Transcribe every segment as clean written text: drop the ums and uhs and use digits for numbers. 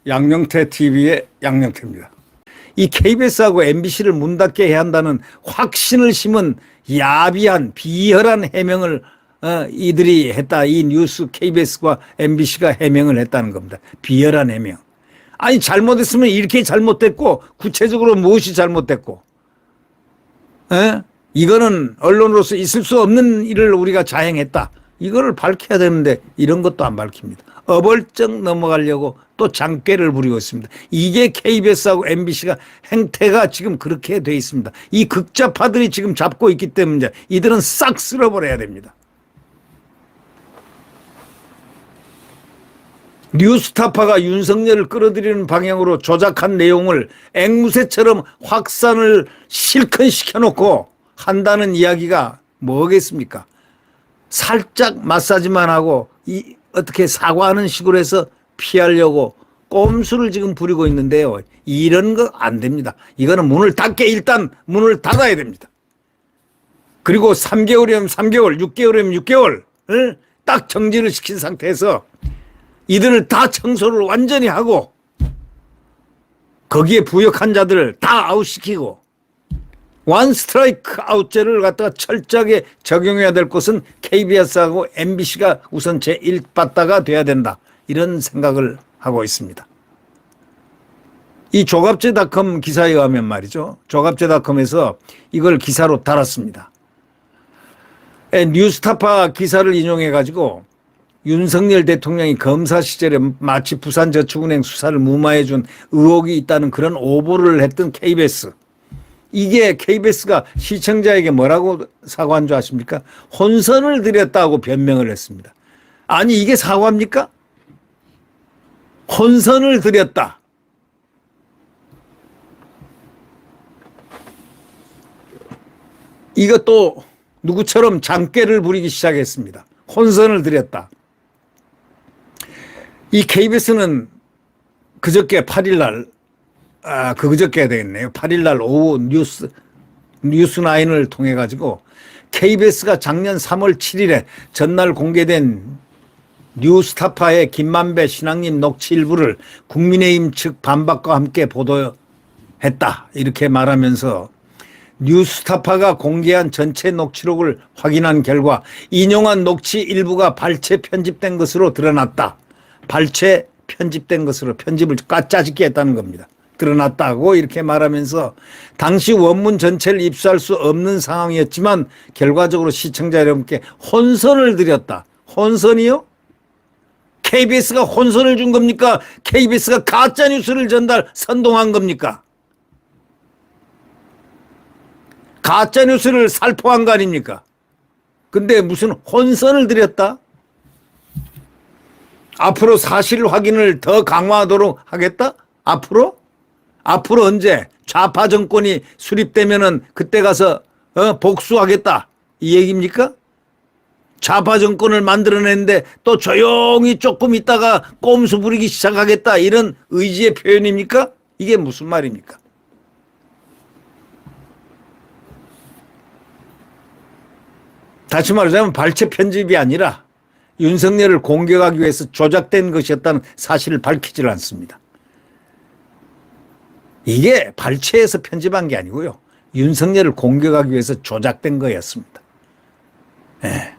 양영태 TV의 양영태입니다. 이 KBS하고 MBC를 문 닫게 해야 한다는 확신을 심은 야비한 비열한 해명을 이들이 했다. 이 뉴스 KBS와 MBC가 해명을 했다는 겁니다. 비열한 해명. 아니 잘못했으면 이렇게 잘못됐고 구체적으로 무엇이 잘못됐고 이거는 언론으로서 있을 수 없는 일을 우리가 자행했다. 이거를 밝혀야 되는데 이런 것도 안 밝힙니다. 어벌쩍 넘어가려고 또 장꾀를 부리고 있습니다. 이게 KBS하고 MBC가 행태가 지금 그렇게 돼 있습니다. 이 극좌파들이 지금 잡고 있기 때문에 이들은 싹 쓸어버려야 됩니다. 뉴스타파가 윤석열을 끌어들이는 방향으로 조작한 내용을 앵무새처럼 확산을 실컷 시켜놓고 한다는 이야기가 뭐겠습니까? 살짝 마사지만 하고 어떻게 사과하는 식으로 해서 피하려고 꼼수를 지금 부리고 있는데요. 이런 거 안 됩니다. 이거는 문을 닫게 일단 문을 닫아야 됩니다. 그리고 3개월이면 3개월, 6개월이면 6개월을 딱 정지를 시킨 상태에서 이들을 다 청소를 완전히 하고 거기에 부역한 자들을 다 아웃시키고 원 스트라이크 아웃제를 갖다가 철저하게 적용해야 될 것은 KBS하고 MBC가 우선 제1바다가 돼야 된다. 이런 생각을 하고 있습니다. 이 조갑제닷컴 기사에 의하면 말이죠. 조갑제닷컴에서 이걸 기사로 달았습니다. 뉴스타파 기사를 인용해 가지고 윤석열 대통령이 검사 시절에 마치 부산저축은행 수사를 무마해 준 의혹이 있다는 그런 오보를 했던 KBS. 이게 KBS가 시청자에게 뭐라고 사과한 줄 아십니까? 혼선을 드렸다고 변명을 했습니다. 아니 이게 사과입니까? 혼선을 드렸다. 이것도 누구처럼 장꾀를 부리기 시작했습니다. 혼선을 드렸다. 이 KBS는 그저께 8일날 그저께 되겠네요. 8일날 오후 뉴스9을 통해 가지고 KBS가 작년 3월 7일에 전날 공개된 뉴스타파의 김만배 신앙님 녹취 일부를 국민의힘 측 반박과 함께 보도했다. 이렇게 말하면서 뉴스타파가 공개한 전체 녹취록을 확인한 결과 인용한 녹취 일부가 발췌 편집된 것으로 드러났다. 발췌 편집된 것으로 편집을 짜집게 했다는 겁니다. 드러났다고 이렇게 말하면서 당시 원문 전체를 입수할 수 없는 상황이었지만 결과적으로 시청자 여러분께 혼선을 드렸다. 혼선이요? KBS가 혼선을 준 겁니까? KBS가 가짜뉴스를 선동한 겁니까? 가짜뉴스를 살포한 거 아닙니까? 근데 무슨 혼선을 드렸다? 앞으로 사실 확인을 더 강화하도록 하겠다? 앞으로 언제 좌파 정권이 수립되면은 그때 가서 복수하겠다 이 얘기입니까? 좌파 정권을 만들어냈는데 또 조용히 조금 있다가 꼼수 부리기 시작하겠다 이런 의지의 표현입니까? 이게 무슨 말입니까? 다시 말하자면 발췌 편집이 아니라 윤석열을 공격하기 위해서 조작된 것이었다는 사실을 밝히질 않습니다. 이게 발췌해서 편집한 게 아니고요. 윤석열을 공격하기 위해서 조작된 거였습니다. 네.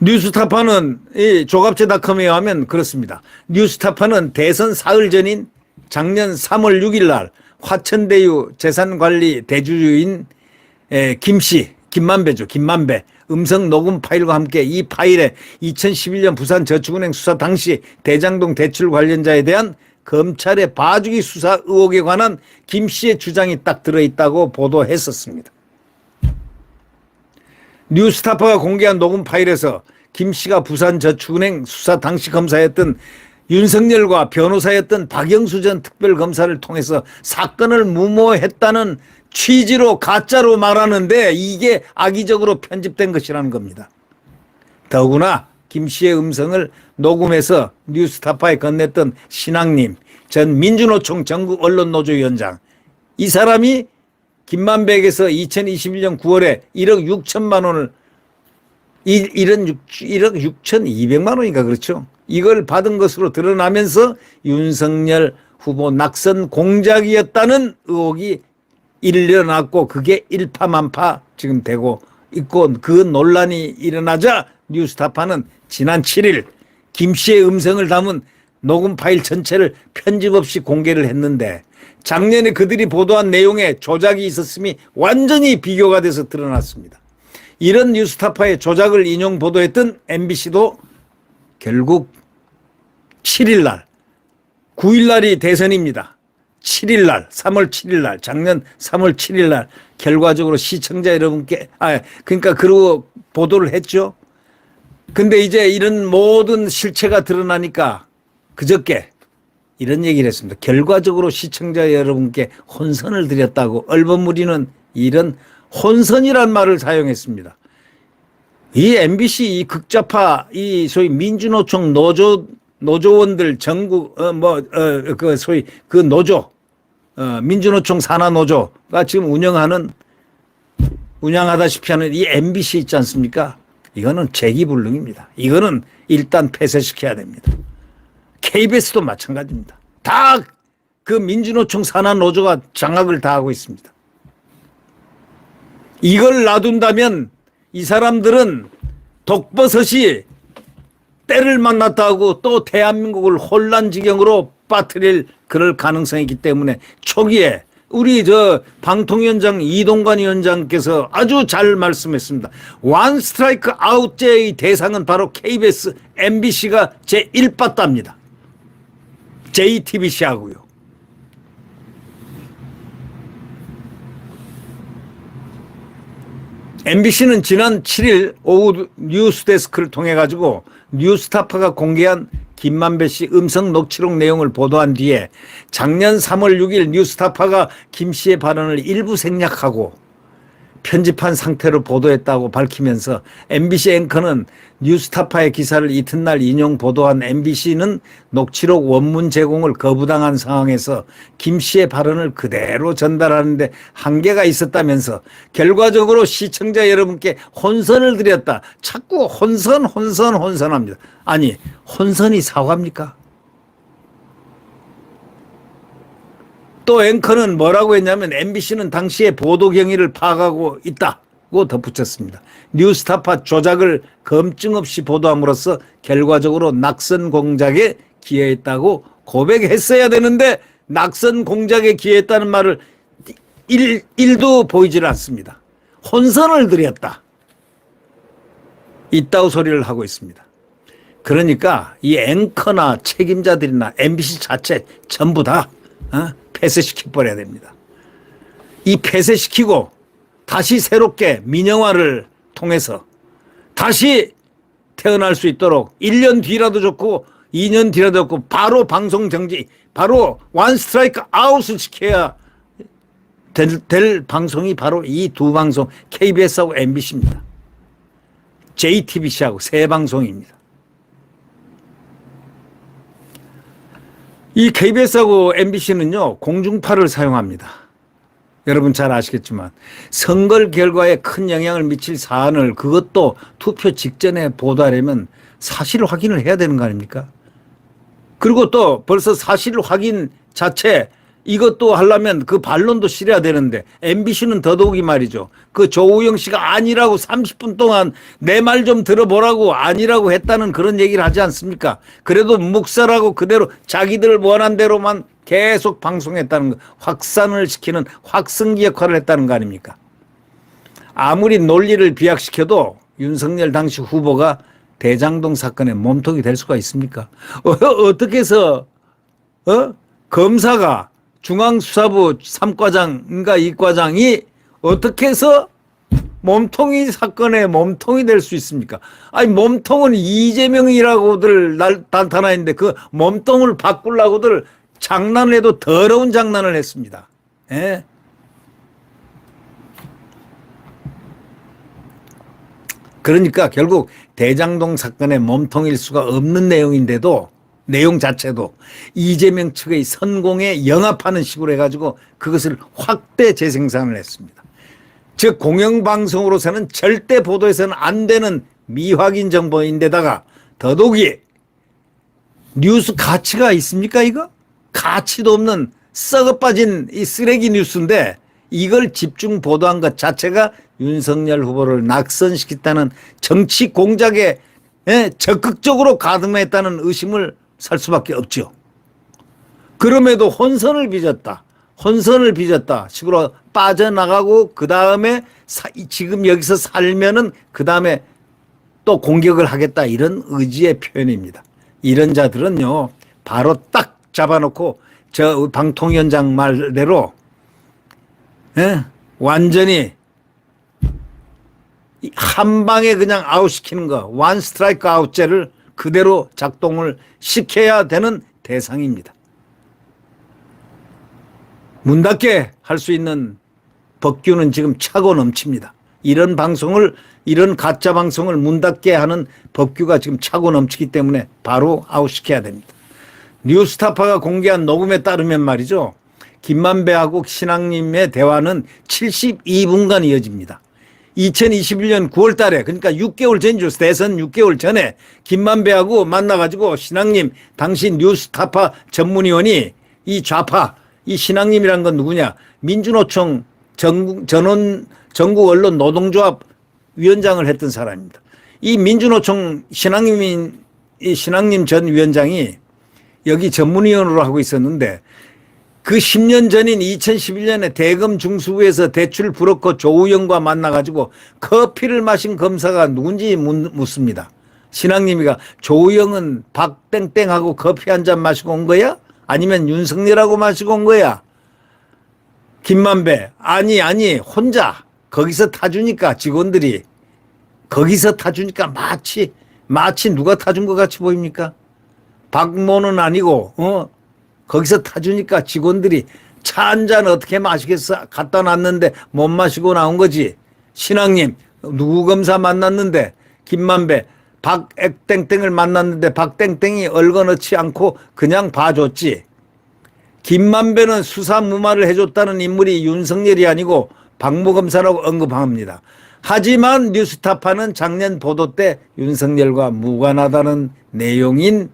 뉴스타파는 이 조갑제닷컴에 의하면 그렇습니다. 뉴스타파는 대선 사흘 전인 작년 3월 6일 날 화천대유 재산관리 대주주인 김만배 음성 녹음 파일과 함께 이 파일에 2011년 부산저축은행 수사 당시 대장동 대출 관련자에 대한 검찰의 봐주기 수사 의혹에 관한 김 씨의 주장이 딱 들어있다고 보도했었습니다. 뉴스타파가 공개한 녹음 파일에서 김 씨가 부산저축은행 수사 당시 검사였던 윤석열과 변호사였던 박영수 전 특별검사를 통해서 사건을 무모했다는 취지로 가짜로 말하는데 이게 악의적으로 편집된 것이라는 겁니다. 더구나 김 씨의 음성을 녹음해서 뉴스타파에 건넸던 신앙님 전 민주노총 전국 언론노조위원장 이 사람이 김만배에게서 2021년 9월에 1억 6천만 원을 이런 1억 6,200만 원인가 그렇죠. 이걸 받은 것으로 드러나면서 윤석열 후보 낙선 공작이었다는 의혹이 일어났고 그게 일파만파 지금 되고 있고 그 논란이 일어나자 뉴스타파는 지난 7일 김 씨의 음성을 담은 녹음 파일 전체를 편집 없이 공개를 했는데 작년에 그들이 보도한 내용에 조작이 있었음이 완전히 비교가 돼서 드러났습니다. 이런 뉴스타파의 조작을 인용 보도했던 MBC도 결국 7일 날 9일 날이 대선입니다. 7일 날 3월 7일 날 작년 3월 7일 날 결과적으로 시청자 여러분께 그러니까 그러고 보도를 했죠. 근데 이제 이런 모든 실체가 드러나니까 그저께 이런 얘기를 했습니다. 결과적으로 시청자 여러분께 혼선을 드렸다고 얼버무리는 이런 혼선이란 말을 사용했습니다. 이 MBC 이 극좌파 이 소위 민주노총 노조원들 전국 그 소위 그 노조 민주노총 산하노조가 지금 운영하다시피 하는 이 MBC 있지 않습니까? 이거는 재기불능입니다. 이거는 일단 폐쇄시켜야 됩니다. KBS도 마찬가지입니다. 다 그 민주노총 산하노조가 장악을 다 하고 있습니다. 이걸 놔둔다면 이 사람들은 독버섯이 때를 만났다 하고 또 대한민국을 혼란지경으로 빠뜨릴 그럴 가능성이 있기 때문에 초기에 우리 방통위원장 이동관 위원장께서 아주 잘 말씀했습니다. 원 스트라이크 아웃제의 대상은 바로 KBS, MBC가 제1바따입니다. JTBC하고요. MBC는 지난 7일 오후 뉴스데스크를 통해 가지고 뉴스타파가 공개한 김만배 씨 음성 녹취록 내용을 보도한 뒤에 작년 3월 6일 뉴스타파가 김 씨의 발언을 일부 생략하고 편집한 상태로 보도했다고 밝히면서 MBC 앵커는 뉴스타파의 기사를 이튿날 인용 보도한 MBC는 녹취록 원문 제공을 거부당한 상황에서 김 씨의 발언을 그대로 전달하는데 한계가 있었다면서 결과적으로 시청자 여러분께 혼선을 드렸다. 자꾸 혼선합니다. 아니 혼선이 사과입니까? 또 앵커는 뭐라고 했냐면 MBC는 당시의 보도 경위를 파악하고 있다고 덧붙였습니다. 뉴스타파 조작을 검증 없이 보도함으로써 결과적으로 낙선 공작에 기여했다고 고백했어야 되는데 낙선 공작에 기여했다는 말을 일도 보이질 않습니다. 혼선을 드렸다. 이따구 소리를 하고 있습니다. 그러니까 이 앵커나 책임자들이나 MBC 자체 전부 다 폐쇄시켜버려야 됩니다. 이 폐쇄시키고 다시 새롭게 민영화를 통해서 다시 태어날 수 있도록 1년 뒤라도 좋고 2년 뒤라도 좋고 바로 방송 정지, 바로 원 스트라이크 아웃을 시켜야 될 방송이 바로 이 두 방송 KBS하고 MBC입니다. JTBC하고 세 방송입니다. 이 KBS하고 MBC는요, 공중파를 사용합니다. 여러분 잘 아시겠지만 선거 결과에 큰 영향을 미칠 사안을 그것도 투표 직전에 보도하려면 사실 확인을 해야 되는 거 아닙니까? 그리고 또 벌써 사실 확인 자체 이것도 하려면 그 반론도 실어야 되는데 MBC는 더더욱이 말이죠. 그 조우영 씨가 아니라고 30분 동안 내 말 좀 들어보라고 아니라고 했다는 그런 얘기를 하지 않습니까? 그래도 묵살하고 그대로 자기들 원한 대로만 계속 방송했다는 거, 확산을 시키는 확성기 역할을 했다는 거 아닙니까? 아무리 논리를 비약시켜도 윤석열 당시 후보가 대장동 사건의 몸통이 될 수가 있습니까? 어떻게 해서 검사가 중앙수사부 3과장인가 2과장이 어떻게 해서 몸통이 사건의 몸통이 될 수 있습니까? 아니 몸통은 이재명이라고들 나타나 있는데 그 몸통을 바꾸려고들 장난을 해도 더러운 장난을 했습니다. 예? 그러니까 결국 대장동 사건의 몸통일 수가 없는 내용인데도 내용 자체도 이재명 측의 선공에 영합하는 식으로 해가지고 그것을 확대 재생산을 했습니다. 즉 공영방송으로서는 절대 보도해서는 안 되는 미확인 정보인데다가 더더욱이 뉴스 가치가 있습니까 이거? 가치도 없는 썩어빠진 이 쓰레기 뉴스인데 이걸 집중 보도한 것 자체가 윤석열 후보를 낙선시켰다는 정치 공작에 적극적으로 가담했다는 의심을 살 수밖에 없죠. 그럼에도 혼선을 빚었다. 혼선을 빚었다. 식으로 빠져나가고 그 다음에 지금 여기서 살면은 그 다음에 또 공격을 하겠다. 이런 의지의 표현입니다. 이런 자들은요, 바로 딱 잡아놓고 저 방통위원장 말대로 완전히 한 방에 그냥 아웃시키는 거, 원 스트라이크 아웃제를 그대로 작동을 시켜야 되는 대상입니다. 문 닫게 할 수 있는 법규는 지금 차고 넘칩니다. 이런 방송을, 이런 가짜 방송을 문 닫게 하는 법규가 지금 차고 넘치기 때문에 바로 아웃시켜야 됩니다. 뉴스타파가 공개한 녹음에 따르면 말이죠. 김만배하고 신앙님의 대화는 72분간 이어집니다. 2021년 9월 달에, 그러니까 6개월 전이죠. 대선 6개월 전에 김만배하고 만나가지고 신앙님, 당시 뉴스타파 전문위원이 이 좌파, 이 신앙님이란 건 누구냐? 민주노총 전국 언론 노동조합 위원장을 했던 사람입니다. 이 민주노총 신앙님 전 위원장이 여기 전문위원으로 하고 있었는데 그 10년 전인 2011년에 대검 중수부에서 대출 브로커 조우영과 만나가지고 커피를 마신 검사가 누군지 묻습니다. 신앙님이가 조우영은 박땡땡하고 커피 한 잔 마시고 온 거야? 아니면 윤석열하고 마시고 온 거야? 김만배 아니 혼자 거기서 타주니까 직원들이 거기서 타주니까 마치 누가 타준 것 같이 보입니까? 박모는 아니고 거기서 타주니까 직원들이 차 한 잔 어떻게 마시겠어? 갖다 놨는데 못 마시고 나온 거지. 신앙님 누구 검사 만났는데 김만배 박땡땡을 만났는데 박땡땡이 얼거넣지 않고 그냥 봐줬지. 김만배는 수사무마를 해줬다는 인물이 윤석열이 아니고 박모 검사라고 언급합니다. 하지만 뉴스타파는 작년 보도 때 윤석열과 무관하다는 내용인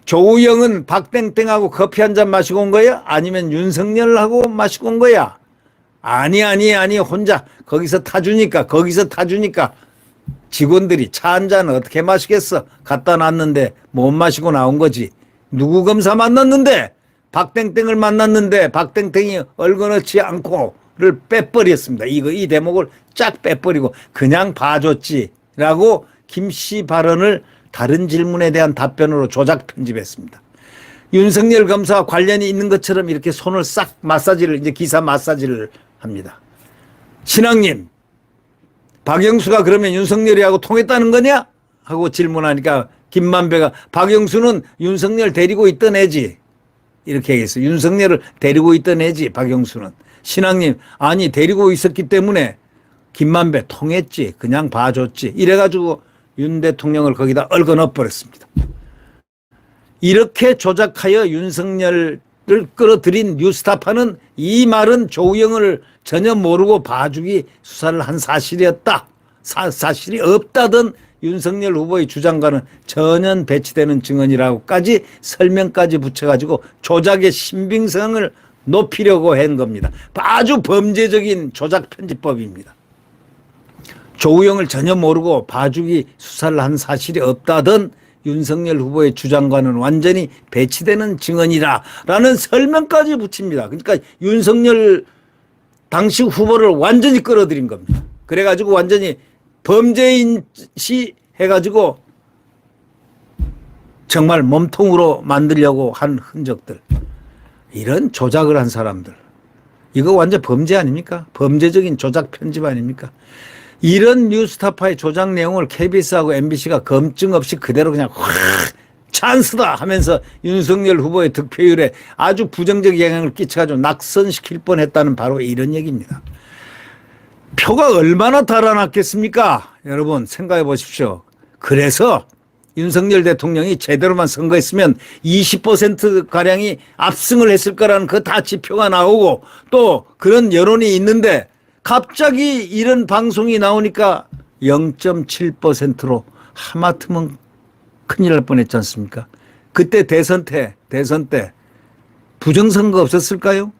조우영은 박땡땡하고 커피 한 잔 마시고 온 거야? 아니면 윤석열하고 마시고 온 거야? 아니 혼자 거기서 타주니까 직원들이 차 한 잔 어떻게 마시겠어? 갖다 놨는데 못 마시고 나온 거지. 누구 검사 만났는데 박땡땡을 만났는데 박땡땡이 얼거넣지 않고를 빼버렸습니다. 이 대목을 쫙 빼버리고 그냥 봐줬지라고 김씨 발언을 다른 질문에 대한 답변으로 조작 편집했습니다. 윤석열 검사와 관련이 있는 것처럼 이렇게 손을 싹 마사지를 이제 기사 마사지를 합니다. 신앙님, 박영수가 그러면 윤석열이하고 통했다는 거냐? 하고 질문하니까 김만배가 박영수는 윤석열 데리고 있던 애지. 이렇게 얘기했어요. 윤석열을 데리고 있던 애지 박영수는. 신앙님 아니 데리고 있었기 때문에 김만배 통했지. 그냥 봐줬지. 이래가지고 윤 대통령을 거기다 얽어 넣어버렸습니다. 이렇게 조작하여 윤석열을 끌어들인 뉴스타파는 이 말은 조우영을 전혀 모르고 봐주기 수사를 한 사실이었다. 사실이 없다던 윤석열 후보의 주장과는 전혀 배치되는 증언이라고까지 설명까지 붙여가지고 조작의 신빙성을 높이려고 한 겁니다. 아주 범죄적인 조작 편집법입니다. 조우영을 전혀 모르고 봐주기 수사를 한 사실이 없다던 윤석열 후보의 주장과는 완전히 배치되는 증언이라는 설명까지 붙입니다. 그러니까 윤석열 당시 후보를 완전히 끌어들인 겁니다. 그래가지고 완전히 범죄인시 해가지고 정말 몸통으로 만들려고 한 흔적들. 이런 조작을 한 사람들. 이거 완전 범죄 아닙니까? 범죄적인 조작 편집 아닙니까? 이런 뉴스타파의 조작 내용을 KBS하고 MBC가 검증 없이 그대로 그냥 확 찬스다 하면서 윤석열 후보의 득표율에 아주 부정적 영향을 끼쳐가지고 낙선시킬 뻔했다는 바로 이런 얘기입니다. 표가 얼마나 달아났겠습니까? 여러분 생각해 보십시오. 그래서 윤석열 대통령이 제대로만 선거했으면 20%가량이 압승을 했을 거라는 그 다 지표가 나오고 또 그런 여론이 있는데 갑자기 이런 방송이 나오니까 0.7%로 하마터면 큰일 날 뻔했지 않습니까? 그때 대선 때 부정선거 없었을까요?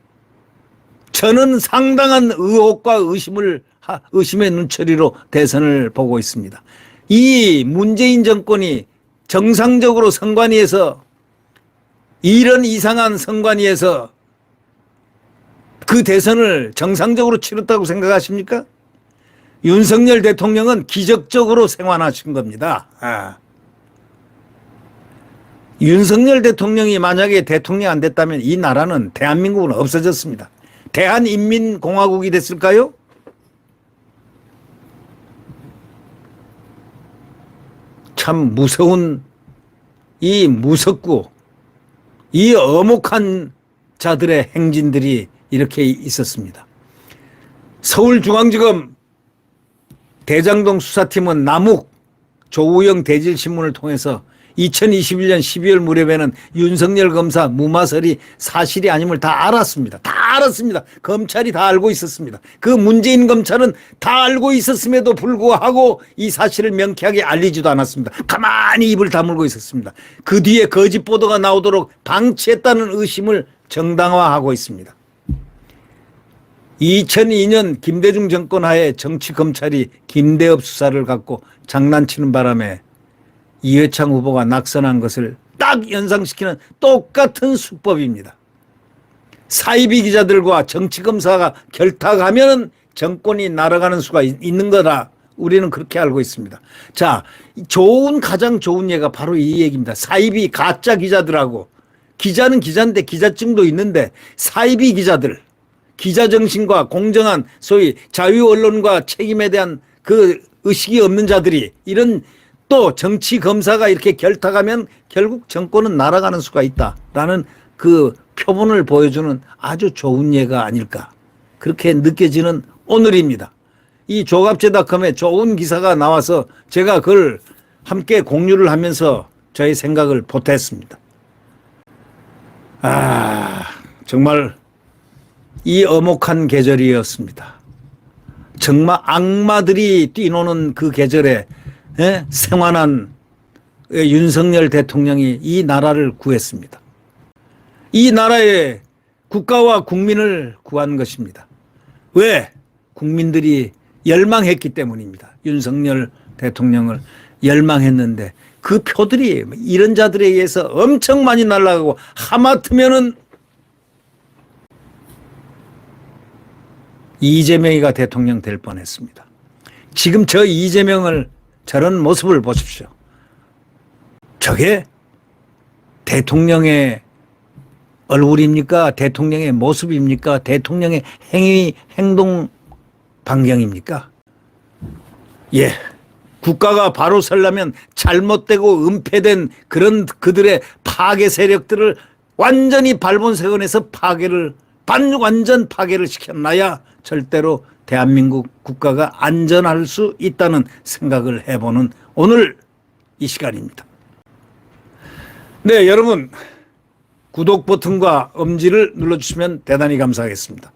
저는 상당한 의혹과 의심의 눈초리로 대선을 보고 있습니다. 이 문재인 정권이 정상적으로 선관위에서 이런 이상한 선관위에서 그 대선을 정상적으로 치렀다고 생각하십니까? 윤석열 대통령은 기적적으로 생환하신 겁니다. 윤석열 대통령이 만약에 대통령이 안 됐다면 이 나라는 대한민국은 없어졌습니다. 대한인민공화국이 됐을까요? 참 무서운 이 무섭고 이 엄혹한 자들의 행진들이 이렇게 있었습니다. 서울중앙지검 대장동 수사팀은 남욱 조우영 대질신문을 통해서 2021년 12월 무렵에는 윤석열 검사 무마설이 사실이 아님을 다 알았습니다. 다 알았습니다. 검찰이 다 알고 있었습니다. 그 문재인 검찰은 다 알고 있었음에도 불구하고 이 사실을 명쾌하게 알리지도 않았습니다. 가만히 입을 다물고 있었습니다. 그 뒤에 거짓 보도가 나오도록 방치했다는 의심을 정당화하고 있습니다. 2002년 김대중 정권 하에 정치검찰이 김대엽 수사를 갖고 장난치는 바람에 이회창 후보가 낙선한 것을 딱 연상시키는 똑같은 수법입니다. 사이비 기자들과 정치검사가 결탁하면 정권이 날아가는 수가 있는 거다. 우리는 그렇게 알고 있습니다. 자, 가장 좋은 예가 바로 이 얘기입니다. 사이비 가짜 기자들하고, 기자는 기자인데 기자증도 있는데 사이비 기자들, 기자 정신과 공정한 소위 자유 언론과 책임에 대한 그 의식이 없는 자들이 이런 또 정치 검사가 이렇게 결탁하면 결국 정권은 날아가는 수가 있다라는 그 표본을 보여주는 아주 좋은 예가 아닐까, 그렇게 느껴지는 오늘입니다. 이 조갑제닷컴에 좋은 기사가 나와서 제가 그걸 함께 공유를 하면서 저의 생각을 보탰습니다. 정말 이 엄혹한 계절이었습니다. 정말 악마들이 뛰노는 그 계절에 생환한 윤석열 대통령이 이 나라를 구했습니다. 이 나라의 국가와 국민을 구한 것입니다. 왜? 국민들이 열망했기 때문입니다. 윤석열 대통령을 열망했는데 그 표들이 이런 자들에 의해서 엄청 많이 날아가고 하마터면은 이재명이가 대통령 될 뻔했습니다. 지금 저 이재명을 저런 모습을 보십시오. 저게 대통령의 얼굴입니까? 대통령의 모습입니까? 대통령의 행동 반경입니까? 예. 국가가 바로 서려면 잘못되고 은폐된 그런 그들의 파괴 세력들을 완전히 발본색원에서 완전 파괴를 시켜놔야 절대로 대한민국 국가가 안전할 수 있다는 생각을 해보는 오늘 이 시간입니다. 네, 여러분 구독 버튼과 엄지를 눌러주시면 대단히 감사하겠습니다.